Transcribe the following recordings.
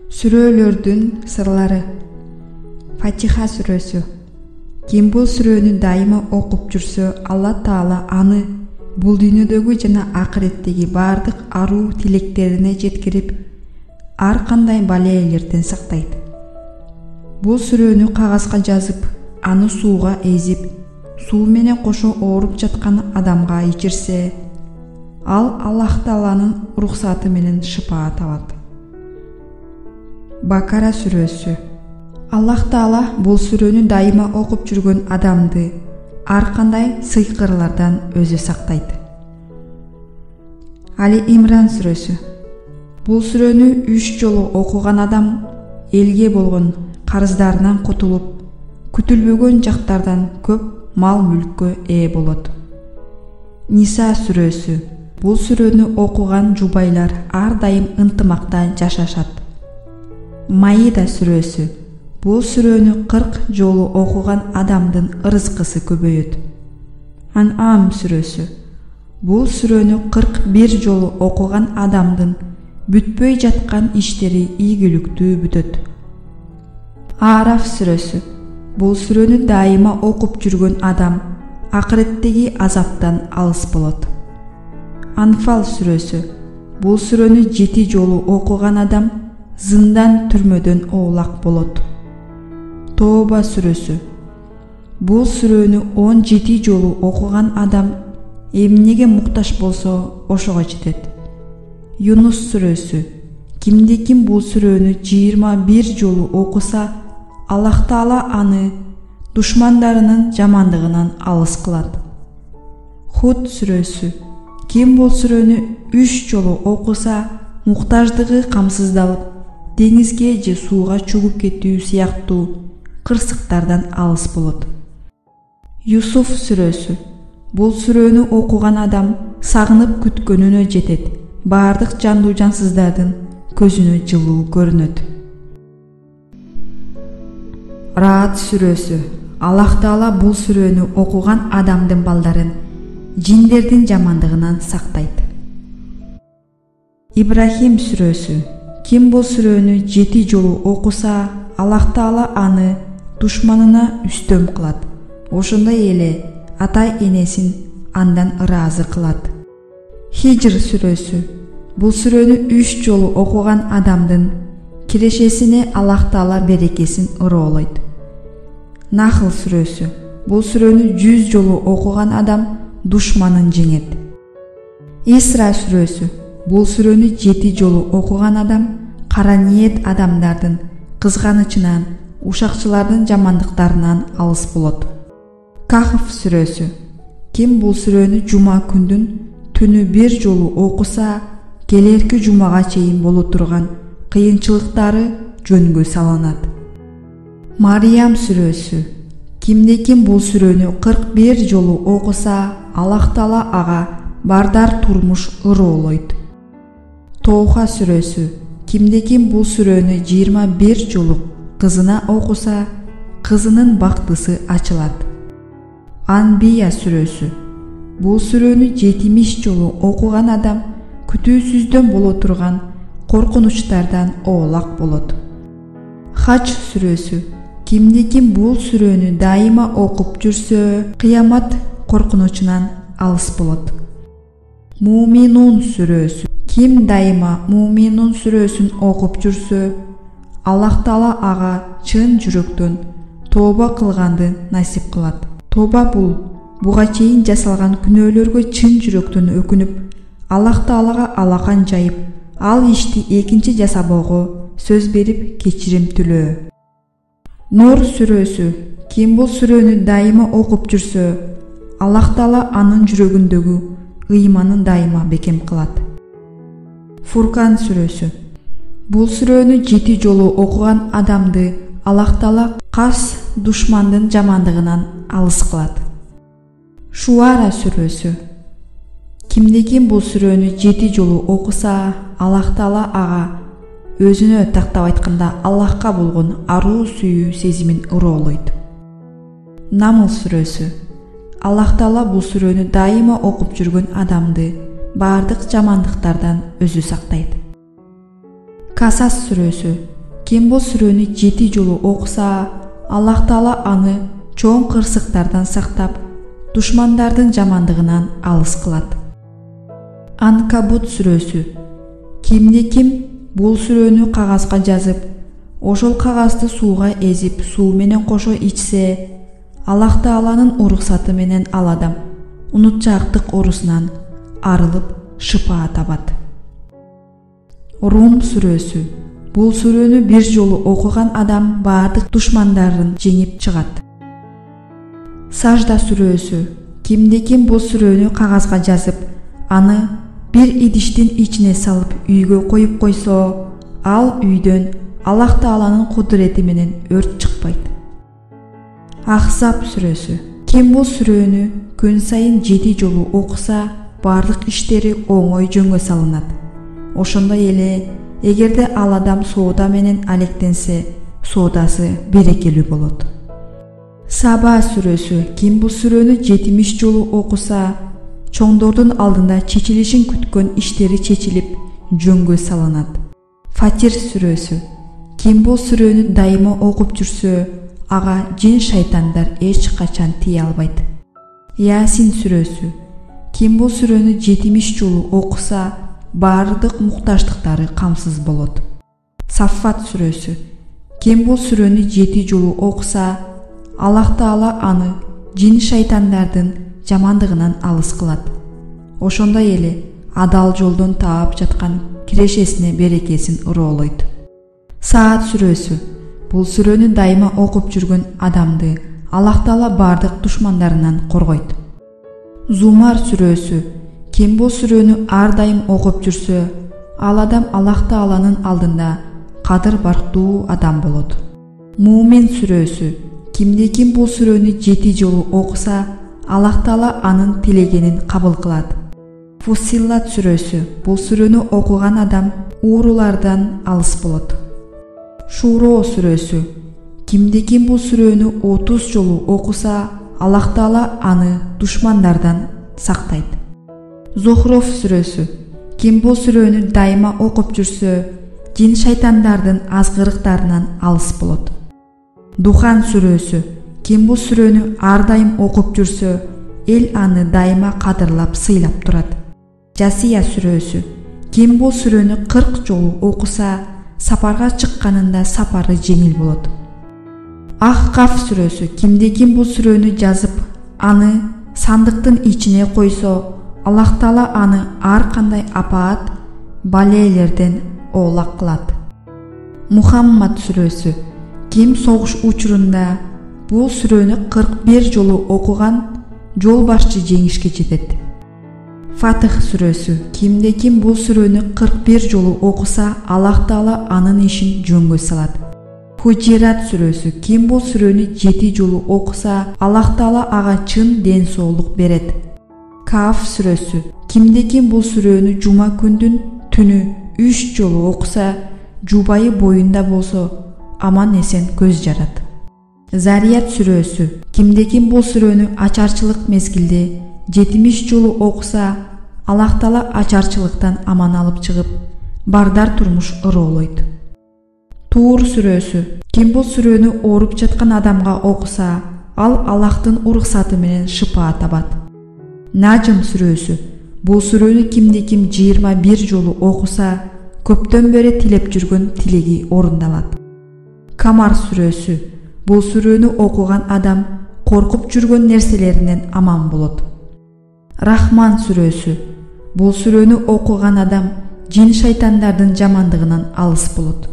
Сүрөлөрдүн сырлары. Фатиха сүрөсү. Ким бул сүрөнү дайыма окуп жүрсө, Алла Таала аны бул дүйнөдөгү жана акыреттеги бардык аруу тилектерине жеткирип, ар кандай балейлерден сактайт. Бул сүрөнү кагазга жазып, аны сууга эзип, суу менен кошо ооруп жаткан адамга ичирсе, ал Аллах Тааланын уруксаты менен шыпаа табат. Бакара сүрөсү. Аллах Таала бул сүрөнү дайыма окуп жүргөн адамды ар кандай сыйкырлардан өзү сактайт. Али Имран сүрөсү. Бул сүрөнү 3 жолу окуган адам элге болгон карыздарынан кутулуп, күтүлбөгөн жактардан көп мал-мүлккө ээ болот. Ниса сүрөсү. Бул сүрөнү окуган жубайлар ар дайым ынтымакта жашашат. Маида сүрөсү. Бул сүрөнү 40 жолу окуган адамдын ырызкысы көбөйөт. Ан'ам сүрөсү. Бул сүрөнү 41 жолу окуган адамдын бүтпөй жаткан иштери ийгиликтүү бүтөт. Араф сүрөсү. Бул сүрөнү дайыма окуп жүргөн адам акыреттеги азаптан алыс болот. Анфал сүрөсү. Бул сүрөнү 7 жолу окуган адам зындан түрмөдөн оолак болот. Тооба сүрөсү. Бул сүрөнү 17 жолу окуган адам эмнеге муктаж болсо ошого жетет. Юнус сүрөсү. Кимде-ким бул сүрөнү 21 жолу окуса, Аллах Таала аны душмандарынын жамандыгынан алыс кылат. Худ сүрөсү. Ким бул сүрөнү 3 жолу окуса, муктаждыгы камсыздалып, деңизге же сууга чөгүп кетүү сыяктуу кырсыктардан алыс болот. Юсуф сүрөсү. Бул сүрөнү окуган адам сагынып күткөнүнө жетет. Бардык жандуу жансыздардын көзүнө жылуу көрүнөт. Раат сүрөсү. Аллах Таала бул сүрөнү окуган адамдын балдарын жиндердин жамандыгынан сактайт. Ибрахим сүрөсү. Ким бул сүрөнү 7 жолу окуса, Аллах Таала аны душманына үстөм кылат. Ошондой эле ата-энесин андан ыраазы кылат. Хижр сүрөсү. Бул сүрөнү 3 жолу окуган адамдын кирешесине Аллах Таала берекесин ыроолойт. Нахл сүрөсү. Бул сүрөнү 100 жолу окуган адам душманын жеңет. Исра сүрөсү. Бул сүрөнү 7 жолу окуган адам кара ниет адамдардын кызганычынан, ушакчылардын жамандыктарынан алыс болот. Кахф сүрөсү. Ким бул сүрөнү жума күндүн түнү 1 жолу окуса, келерки жумага чейин боло турган кыйынчылыктары жөнгө салынат. Мариям сүрөсү. Кимде-ким бул сүрөнү 41 жолу окуса, Аллах Таала ага бардар турмуш ыроолойт. Тоуха сүрөсү. Кимде-ким бул сүрөнү 21 жолу кызына окуса, кызынын бактысы ачылат. Анбия сүрөсү. Бул сүрөнү 70 жолу окуган адам күтүүсүздөн боло турган коркунучтардан оолак болот. Хач сүрөсү. Кимде-ким бул сүрөнү дайыма окуп жүрсө, кыямат коркунучунан алыс болот. Муминун сүрөсү. Ким дайыма Муминун сүрөсүн окуп жүрсө, Аллах Таала ага чын жүрөктөн тооба кылганды насип кылат. Тооба бул буга чейин жасалган күнөөлөргө чын жүрөктөн өкүнүп, Аллах Таалага алакан жайып, ал ишти экинчи жасабоого сөз берип кечирим тилөө. Нур сүрөсү. Ким бул сүрөнү дайыма окуп жүрсө, Аллах Таала анын жүрөгүндөгү ыйманын дайыма бекем кылат. Фуркан сүрөсү. Бул сүрөнү 7 жолу окуган адамды Аллах Таала кас душмандын жамандыгынан алыс кылат. Шуара сүрөсү. Кимде-ким бул сүрөнү 7 жолу окуса, Аллах Таала ага өзүнө тактап айтканда Аллахка болгон аруу сүйүү сезимин ыроолойт. Намл сүрөсү. Аллах Таала бул сүрөнү дайыма окуп жүргөн адамды бардык жамандыктардан өзү сактайт. Касас сүрөсү. ким бул сүрөнү 7 жолу окуса, Аллах Таала аны чоң кырсыктардан сактап, душмандардын жамандыгынан алыс кылат. Анкабут сүрөсү. Кимде-ким бул сүрөнү кагазга жазып, ошол кагазды сууга эзип, суу менен кошо ичсе, Аллах Тааланын уруксаты менен ал адам унутчаактык оорусунан арылып, шыпаа табат. Рум сүрөсү. Бул сүрөнү бир жолу окуган адам баардык душмандарын жеңип чыгат. Сажда сүрөсү. Кимде-ким бул сүрөнү кагазга жазып, аны бир идиштин ичине салып үйгө коюп койсо, ал үйдөн Аллах Тааланын кудурети менен өрт чыкпайт. Ахзаб сүрөсү. Ким бул сүрөнү күн сайын 7 жолу окуса, бардык иштери оңой жөнгө салынат. Ошондой эле, эгерде ал адам соода менен алектенсе, соодасы берекелүү болот. Саба сүрөсү. Ким бул сүрөнү 70 жолу окуса, чоңдордун алдында чечилишин күткөн иштери чечилип, жөнгө салынат. Фатир сүрөсү. Ким бул сүрөнү дайыма окуп жүрсө, ага жин шайтандар эч качан тие албайт. Ясин сүрөсү. Ким бул сүрөнү 70 жолу окуса, баардык муктаждыктары камсыз болот. Саффат сүрөсү. Ким бул сүрөнү 7 жолу окуса, Аллах Таала аны жин шайтандардын жамандыгынан алыс кылат. Ошондой эле адал жолдон таап жаткан кирешесине берекесин уроолойт. Саат сүрөсү. Бул сүрөнү дайыма окуп жүргөн адамды Аллах Таала бардык душмандарынан коргойт. Зумар сүрөсү. Ким бул сүрөнү ар дайым окуп жүрсө, ал адам Аллах Тааланын алдында кадыр барктуу адам болот. Муумин сүрөсү. Кимде-ким бул сүрөнү 7 жолу окуса, Аллах Таала анын тилегенин кабыл кылат. Фусиллат сүрөсү. Бул сүрөнү окуган адам уурулардан алыс болот. Шуро сүрөсү. Кимде-ким бул сүрөнү 30 жолу окуса, Аллах Таала аны душмандардан сактайт. Зухруф сүрөсү. Ким бул сүрөнү дайыма окуп жүрсө, жин шайтандардын азгырыктарынан алыс болот. Духан сүрөсү. Ким бул сүрөнү ар дайым окуп жүрсө, эл аны дайыма кадырлап, сыйлап турат. Жасия сүрөсү. Ким бул сүрөнү 40 жолу окуса, сапарга чыкканында сапары жеңил болот. Ахкаф сүрөсү. Кимде-ким бул сүрөнү жазып, аны сандыктын ичине койсо, Аллах Таала аны ар кандай апаат, балейлерден оолак кылат. Мухаммад сүрөсү. Ким согуш учурунда бул сүрөнү 41 жолу окуган, жол башчы жеңишке жетет. Фатых сүрөсү. Кимде-ким бул сүрөнү 41 жолу окуса, Аллах Таала анын ишин жөнгө салат. Худжират сүрөсү. Ким бул сүрөнү 7 жолу окуса, Аллах Таала ага чын ден соолук берет. Каф сүрөсү. Кимде-ким бул сүрөнү жума күндүн түнү 3 жолу окуса, жубайы боюнда болсо, аман эсен көз жарат. Зарият сүрөсү. Кимде-ким бул сүрөнү ачарчылык мезгилде 70 жолу окуса, Аллах Таала ачарчылыктан аман алып чыгып, бардар турмуш ыроолойт. Тур сүрөсү. Ким бул сүрөнү ооруп жаткан адамга окуса, ал Аллахтын уруксаты менен шыпаа табат. Наджм сүрөсү. Бул сүрөнү кимде-ким 21 жолу окуса, көптөн бери тилеп жүргөн тилеги орундалат. Камар сүрөсү. Бул сүрөнү окуган адам коркуп жүргөн нерселеринен аман болот. Рахман сүрөсү. Бул сүрөнү окуган адам жин шайтандардын жамандыгынан алыс болот.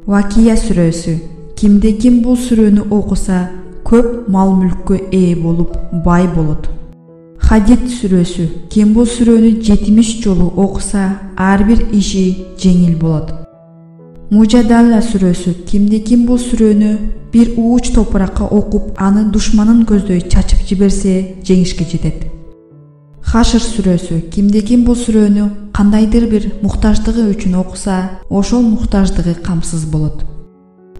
Вакия сүрөсү. Кимде-ким бул сүрөнү окуса, көп мал-мүлккө ээ болуп, бай болот. Хадид сүрөсү. Ким бул сүрөнү 70 жолу окуса, ар бир иши жеңил болот. Мужадалла сүрөсү. Кимде-ким бул сүрөнү бир ууч топуракка окуп, аны душманын көздөй чачып жиберсе, жеңишке жетет. Хашыр сүрөсү. Кимде-ким бул сүрөнү кандайдыр бир муктаждыгы үчүн окуса, ошол муктаждыгы камсыз болот.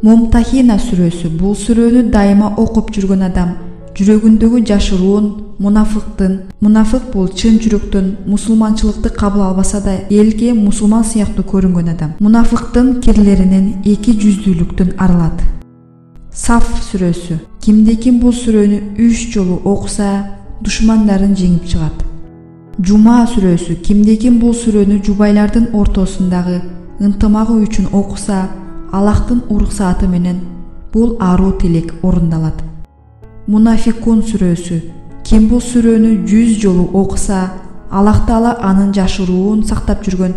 Мумтахина сүрөсү. Бул сүрөнү дайыма окуп жүргөн адам жүрөгүндөгү жашыруун мунафык бул чын жүрөктөн мусулманчылыкты кабыл албаса да элге мусулман сыяктуу көрүнгөн адам. Мунафыктын кирлеринен эки жүздүүлүктөн арылат. Саф сүрөсү. Кимде-ким бул сүрөнү 3 жолу окуса, душмандарын жеңип чыгат. Жума сүрөсү. Кимде-ким бул сүрөнү жубайлардын ортосундагы ынтымагы үчүн окуса, Аллахтын уруксааты менен бул аруу тилек орундалат. Мунафикун сүрөсү. Ким бул сүрөнү 100 жолу окуса, Аллах Таала анын жашыруун сактап жүргөн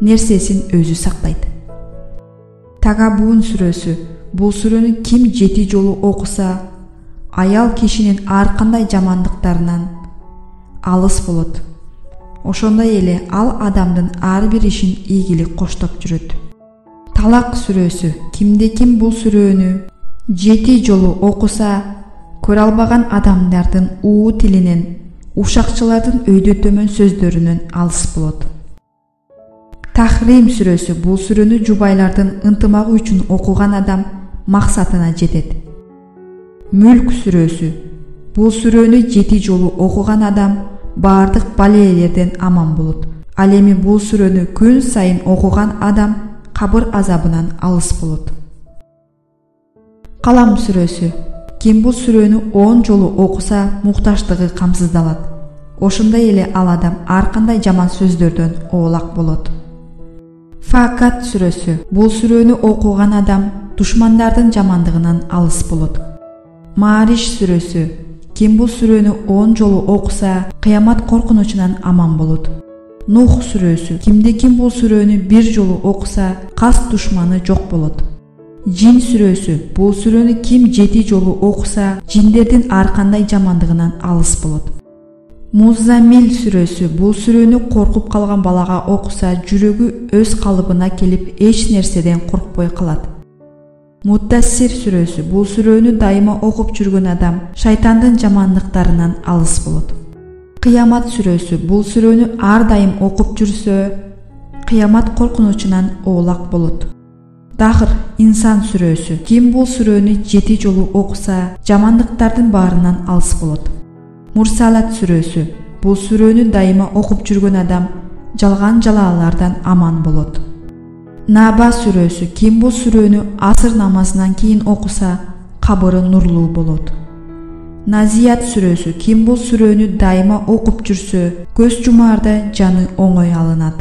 нерсесин өзү сактайт. Тагабун сүрөсү. Бул сүрөнү ким 7 жолу окуса, аял кишинин ар кандай жамандыктарынан алыс болот. Ошондой эле ал адамдын ар бир ишин ийгилик коштоп жүрөт. Талак сүрөсү. Кимде-ким бул сүрөнү 7 жолу окуса, көрө албаган адамдардын уу тилинен, ушакчылардын өйдө төмөн сөздөрүнөн алыс болот. Тахрим сүрөсү. Бул сүрөнү жубайлардын ынтымагы үчүн окуган адам максатына жетет. Мүлк сүрөсү. Бул сүрөнү 7 жолу окуган адам бардык балеелерден аман болот. Ал эми бул сүрөнү күн сайын окуган адам кабыр азабынан алыс болот. Калам сүрөсү. Ким бул сүрөнү 10 жолу окуса, муктаждыгы камсыздалат. Ошондой эле ал адам ар кандай жаман сөздөрдөн оолак болот. Факат сүрөсү. Бул сүрөнү окуган адам душмандардын жамандыгынан алыс болот. Маариш сүрөсү. Ким бул сүрөнү 10 жолу окуса, кыямат коркунучунан аман болот. Нух сүрөсү. Кимде-ким бул сүрөнү 1 жолу окуса, кас душманы жок болот. Жин сүрөсү. Бул сүрөнү ким 7 жолу окуса, жиндердин ар кандай жамандыгынан алыс болот. Музаммил сүрөсү. Бул сүрөнү коркуп калган балага окуса, жүрөгү өз калыбына келип, эч нерседен коркпой калат. Муттасир сүрөсү. Бул сүрөнү дайыма окуп жүргөн адам шайтандын жамандыктарынан алыс болот. Кыямат сүрөсү. Бул сүрөнү ар дайым окуп жүрсө, кыямат коркунучунан оолак болот. Дахыр инсан сүрөсү. Ким бул сүрөнү 7 жолу окуса, жамандыктардын баарынан алыс болот. Мурсалат сүрөсү. Бул сүрөнү дайыма окуп жүргөн адам жалган жалаалардан аман болот. Наба сүрөсү. Ким бул сүрөнү асыр намазынан кийин окуса, кабыры нурлуу болот. Назият сүрөсү. Ким бул сүрөнү дайыма окуп жүрсө, көз жумаарда жаны оңой алынат.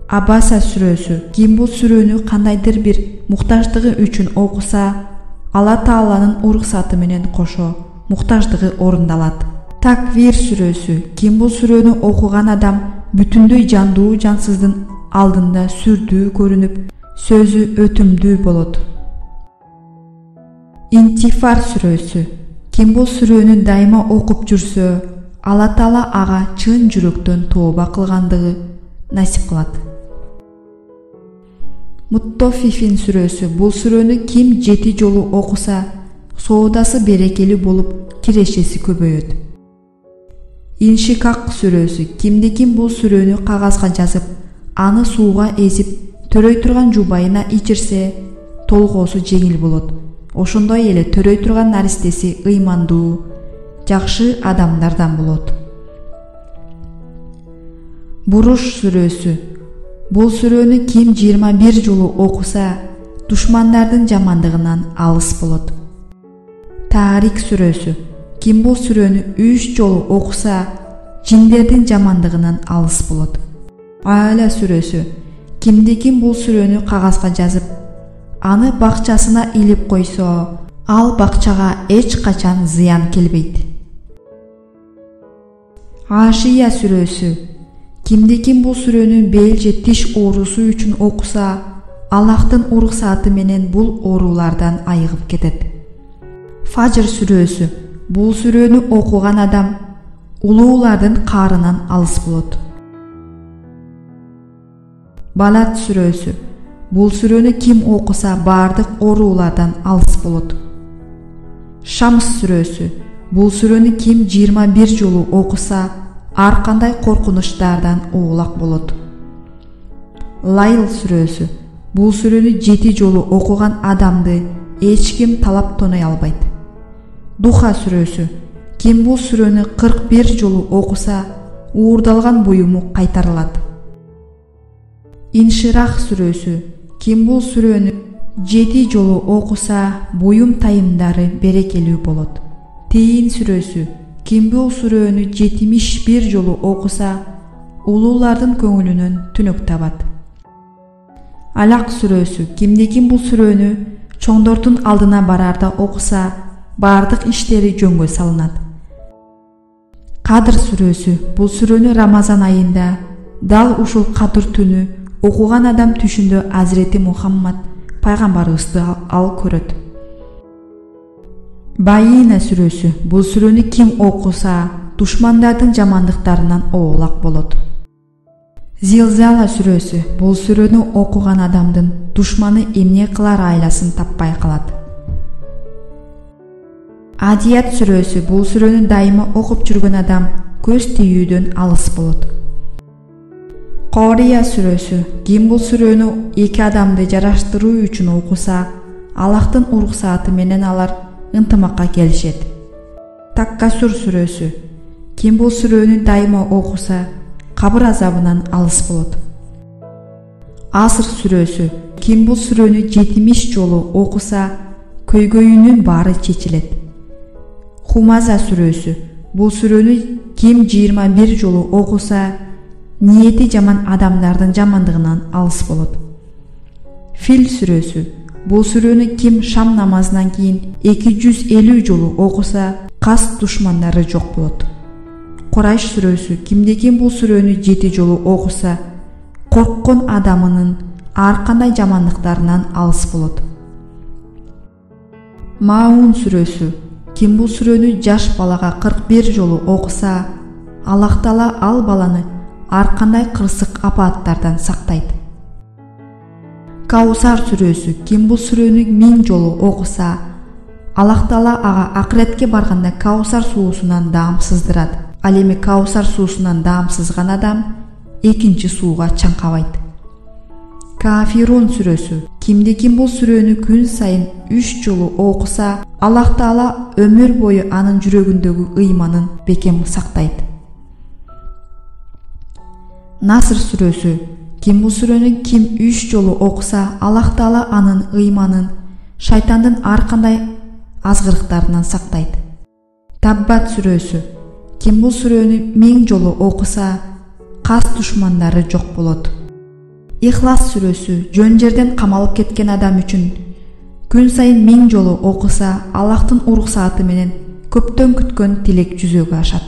Абаса сүрөсү. Ким бул сүрөнү кандайдыр бир муктаждыгы үчүн окуса, Алла Тааланын уруксаты менен кошо муктаждыгы орундалат. Таквир сүрөсү. Ким бул сүрөнү окуган адам бүтүндөй жандуу жансыздын алдында сүрдүү көрүнүп, сөзү өтүмдүү болот. Интифар сүрөсү. Ким бул сүрөнү дайыма окуп жүрсө, Алла Таала ага чын жүрөктөн тооба кылгандыгы насип кылат. Муттофифин сүрөсү. Бул сүрөнү ким 7 жолу окуса, соодасы берекелүү болуп, кирешеси көбөйөт. Иншикак сүрөсү. Кимде-ким бул сүрөнү кагазга жазып, аны сууга эзип, төрөй турган жубайына ичирсе, толгоосу жеңил болот. Ошондой эле төрөй турган наристеси ыймандуу, жакшы адамдардан болот. Буруш сүрөсү. Бул сүрөнү ким 21 жолу окуса, душмандардын жамандыгынан алыс болот. Тарик сүрөсү. Ким бул сүрөнү 3 жолу окуса, жиндердин жамандыгынан алыс болот. Аля сүрөсү. Кимде-ким бул сүрөнү кагазга жазып, аны бакчасына илип койсо, ал бакчага эч качан зыян келбейт. Ашия сүрөсү. Кимде-ким бул сүрөнү бел же тиш оорусу үчүн окуса, Аллахтын уруксааты менен бул оорулардан айыгып кетет. Фажр сүрөсү. Бул сүрөнү окуган адам улуулардын каарынан алыс болот. Балат сүрөсү. Бул сүрөнү ким окуса, бардык оорулардан алыс болот. Шамс сүрөсү. Бул сүрөнү ким 21 жолу окуса, ар кандай коркунучтардан оолак болот. Лайл сүрөсү. Бул сүрөнү 7 жолу окуган адамды эч ким талап тоной албайт. Духа сүрөсү. Ким бул сүрөнү 41 жолу окуса, уурдалган буюму кайтарылат. Инширах сүрөсү. Ким бул сүрөнү 7 жолу окуса, буюм тайымдары берекелүү болот. Тейин сүрөсү. Ким бул сүрөнү 71 жолу окуса, улуулардын көңүлүнөн түнөк табат. Алак сүрөсү. Ким бул сүрөнү чоңдордун алдына барарда окуса, бардык иштери жөнгө салынат. Кадыр сүрөсү. Бул сүрөнү Рамазан айында дал ушул Кадыр түнү окуган адам түшүндө Азирети Мухаммад пайгамбарыбызды ал көрөт. Байина сүрөсү. Бул сүрөнү ким окуса, душмандардын жамандыктарынан оолак болот. Зилзала сүрөсү. Бул сүрөнү окуган адамдын душманы эмне кылар айласын таппай калат. Адият сүрөсү. Бул сүрөнү дайыма окуп жүргөн адам көз тийүүдөн алыс болот. Кория сүрөсү. Ким бул сүрөнү 2 адамды жараштыруу үчүн окуса, Аллахтын уруксааты менен алар ынтымакка келишет. Таккасур сүрөсү. Ким бул сүрөнү дайыма окуса, кабыр азабынан алыс болот. Аср сүрөсү. Ким бул сүрөнү 70 жолу окуса, көйгөйүнүн баары чечилет. Хумаза сүрөсү. Бул сүрөнү ким 21 жолу окуса, ниети жаман адамдардын жамандыгынан алыс болот. Фил сүрөсү. Бул сүрөнү ким шам намазынан кийин 250 жолу окуса, кас душмандары жок болот. Курайш сүрөсү. Ким бул сүрөнү 7 жолу окуса, корккон адамынын ар кандай жамандыктарынан алыс болот. Маун сүрөсү. Ким бул сүрөнү жаш балага 41 жолу окуса, Аллах Таала ал баланы ар кандай кырсык апааттардан сактайт. Каусар сүрөсү. Ким бул сүрөнү 1000 жолу окуса, Аллах Таала ага акыретке барганда Каусар суусунан даам сыздырат. Ал эми Каусар суусунан даам сызган адам экинчи сууга чаңкабайт. Кафирун сүрөсү. Ким бул сүрөнү күн сайын 3 жолу окуса, Аллах Таала өмүр бою анын жүрөгүндөгү ыйманын бекем сактайт. Наср сүрөсү. Ким бул сүрөнү 3 жолу окуса, Аллах Таала анын ыйманын шайтандын ар кандай азгырыктарынан сактайт. Таббат сүрөсү. Ким бул сүрөнү 1000 жолу окуса, кас душмандары жок болот. Ихлас сүрөсү. Жөн жерден камалып кеткен адам үчүн күн сайын 1000 жолу окуса, Аллахтын уруксааты менен көптөн күткөн тилек жүзөгө ашат.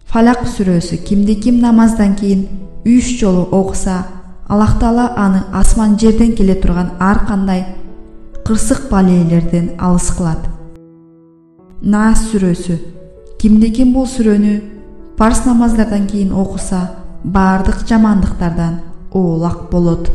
Фалак сүрөсү. Ким намаздан кийин 3 жолу окуса, Аллах Таала аны асман жерден келе турган ар кандай кырсык балейлерден алыс кылат. Нас сүрөсү. Ким бул сүрөнү парс намаздардан кийин окуса, бардык жамандыктардан оолак болот.